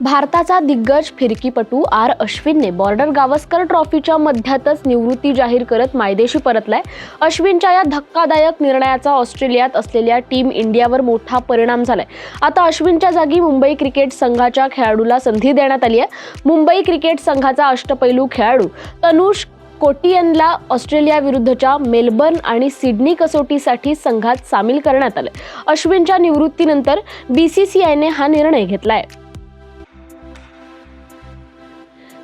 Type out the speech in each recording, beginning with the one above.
भारताचा दिग्गज फिरकीपटू R अश्विनने border Gavaskar ट्रॉफीच्या मध्यातच निवृत्ती जाहीर करत मायदेशी परतलाय। अश्विनच्या या धक्कादायक निर्णयाचा ऑस्ट्रेलियात असलेल्या टीम इंडियावर मोठा परिणाम झालाय। आता अश्विनच्या जागी मुंबई क्रिकेट संघाच्या खेळाडूला संधी देण्यात आली आहे। मुंबई क्रिकेट संघाचा अष्टपैलू खेळाडू तनुष कोटियनला ऑस्ट्रेलिया विरुद्धच्या मेलबर्न आणि सिडनी कसोटीसाठी संघात सामील करण्यात आले। अश्विनच्या निवृत्तीनंतर बीसीसीआयने हा निर्णय घेतलाय।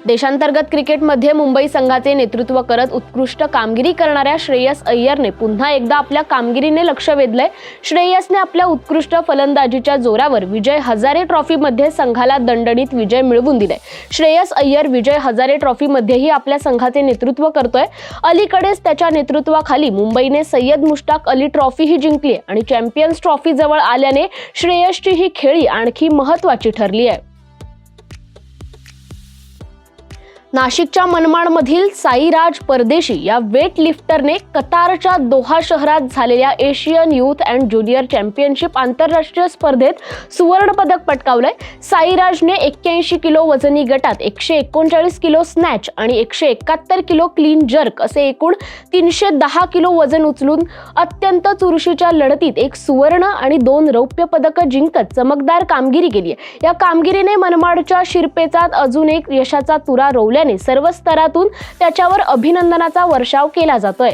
देशांतर्गत क्रिकेटमध्ये मुंबई संघाचे नेतृत्व करत उत्कृष्ट कामगिरी करणाऱ्या श्रेयस अय्यरने पुन्हा एकदा आपल्या कामगिरीने लक्ष वेधलंय। श्रेयसने आपल्या उत्कृष्ट फलंदाजीच्या जोरावर विजय हजारे ट्रॉफीमध्ये संघाला दणदणीत विजय मिळवून दिलाय। श्रेयस अय्यर विजय हजारे ट्रॉफीमध्येही आपल्या संघाचे नेतृत्व करतोय। अलीकडेच त्याच्या नेतृत्वाखाली मुंबईने सय्यद मुश्ताक अली ट्रॉफीही जिंकली आहे आणि चॅम्पियन्स ट्रॉफी जवळ आल्याने श्रेयसची ही खेळी आणखी महत्त्वाची ठरली आहे। नाशिकच्या मनमाडमधील साईराज परदेशी या वेट लिफ्टरने कतारच्या दोहा शहरात झालेल्या Asian youth and junior championship आंतरराष्ट्रीय स्पर्धेत सुवर्ण पदक पटकावलंय। साईराजने 81 किलो वजनी गटात 139 किलो स्नॅच आणि 171 किलो क्लीन जर्क असे एकूण 310 किलो वजन उचलून अत्यंत चुरशीच्या लढतीत एक सुवर्ण आणि 2 रौप्य पदकं जिंकत चमकदार कामगिरी केली आहे। या कामगिरीने मनमाडच्या शिरपेचात अजून एक यशाचा तुरा रोवल्याने सर्व स्तरातून त्याच्यावर अभिनंदनाचा वर्षाव केला जातोय।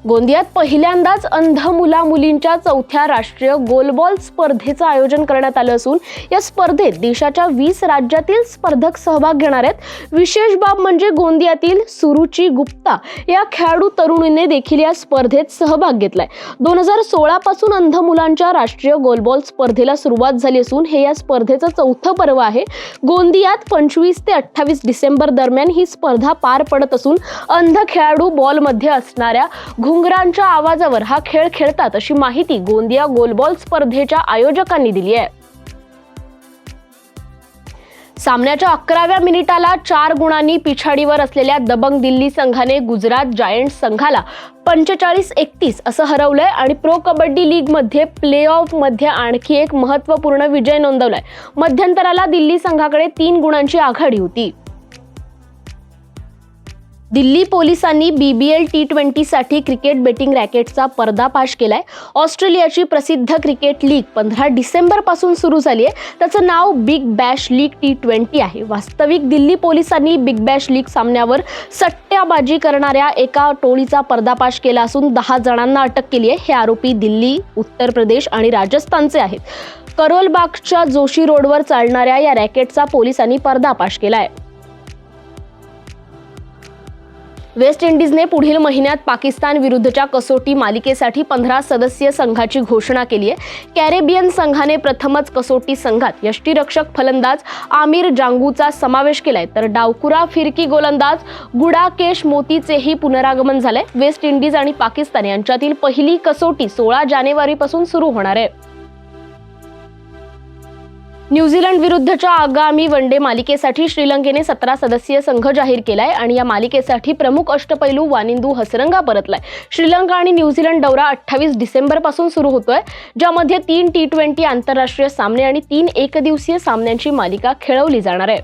गोंदियात पहिल्यांदाच अंध मुला-मुलींच्या चौथ्या राष्ट्रीय गोलबॉल स्पर्धेचं आयोजन करण्यात आलं असून या स्पर्धेत देशाच्या 20 राज्यातील स्पर्धक सहभाग घेणार आहेत। विशेष बाब म्हणजे गोंदियातील सुरुची गुप्ता या खेळाडू तरुणीने देखील या स्पर्धेत सहभाग घेतलाय। 2016 पासून अंध मुलांच्या राष्ट्रीय गोलबॉल स्पर्धेला सुरुवात झाली असून हे या स्पर्धेचं चौथं पर्व आहे। गोंदियात 25 ते 28 डिसेंबर दरम्यान ही स्पर्धा पार पडत असून अंध खेळाडू बॉलमध्ये असणाऱ्या घुंगरांच्या आवाजावर हा खेळ खेळतात अशी माहिती गोंदिया गोलबॉल स्पर्धेच्या आयोजकांनी दिली आहे। सामन्याच्या 11व्या मिनिटाला 4 गुणांनी पिछाडीवर असलेल्या दबंग दिल्ली संघाने गुजरात जायंट्स संघाला 45-31 असं हरवलंय आणि प्रो कबड्डी लीग मध्ये प्ले ऑफ मध्ये आणखी एक महत्त्वपूर्ण विजय नोंदवलाय। मध्यंतराला दिल्ली संघाकडे 3 गुणांची आघाडी होती। दिल्ली पोलिसांनी BBL T20 साठी क्रिकेट बेटिंग रॅकेटचा पर्दाफाश केलाय। ऑस्ट्रेलियाची प्रसिद्ध क्रिकेट लीग 15 डिसेंबर पासून सुरू झाली आहे। त्याचं नाव बिग बॅश लीग T20 आहे। वास्तविक दिल्ली पोलिसांनी बिग बॅश लीग सामन्यावर सट्ट्याबाजी करणाऱ्या एका टोळीचा पर्दाफाश केला असून 10 जणांना अटक केली आहे। हे आरोपी दिल्ली, उत्तर प्रदेश आणि राजस्थानचे आहेत। करोलबागच्या जोशी रोडवर चालणाऱ्या या रॅकेटचा पोलिसांनी पर्दाफाश केलाय। वेस्ट इंडिजने पुढील महिन्यात पाकिस्तान विरुद्धच्या कसोटी मालिकेसाठी 15 सदस्यीय संघाची घोषणा केली आहे। कॅरेबियन संघाने प्रथमच कसोटी संघात यष्टिरक्षक फलंदाज आमिर जांगूचा समावेश केलाय तर डावकुरा फिरकी गोलंदाज गुडाकेश मोतीचेही पुनरागमन झालंय। वेस्ट इंडिज आणि पाकिस्तान यांच्यातील पहिली कसोटी 16 जानेवारीपासून सुरू होणार आहे। न्यूझीलंड विरुद्धच्या आगामी वनडे मालिकेसाठी श्रीलंकेने 17 सदस्यीय संघ जाहीर केलाय आणि या मालिकेसाठी प्रमुख अष्टपैलू वानिंदू हसरंगा परतलाय। श्रीलंका आणि न्यूझीलंड दौरा 28 डिसेंबर पासून सुरू होतोय, ज्यामध्ये 3 T20 आंतरराष्ट्रीय सामने आणि 3 एकदिवसीय सामन्यांची मालिका खेळवली जाणार आहे।